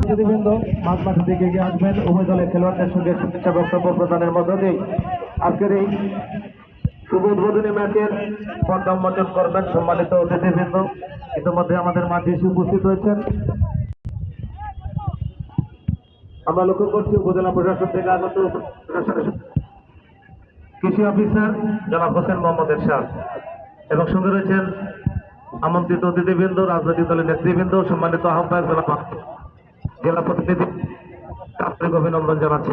অতিথিবৃন্দ মাঝ মাঠের দিকে এগিয়ে আসবেন। উভয় দলের খেলোয়াড়দের সঙ্গে শুভেচ্ছা বক্তব্য প্রদানের মধ্য দিয়ে আজকের এই শুভ উদ্বোধনী ম্যাচের পর্দা উন্মোচন করবেন সম্মানিত অতিথিবৃন্দ। ইতিমধ্যে আমাদের মাঝে এসে উপস্থিত হয়েছেন। আমরা লক্ষ্য করছি উপজেলা প্রশাসন থেকে আগত কৃষি অফিসার জনাব হোসেন মোহাম্মদ এরশাদ এবং সঙ্গে রয়েছেন আমন্ত্রিত অতিথিবৃন্দ, রাজনৈতিক দলের নেতৃবৃন্দ, সম্মানিত আহ্বায়ক জেলা প্রতিনিধি আন্তরিক অভিনন্দন জানাচ্ছি।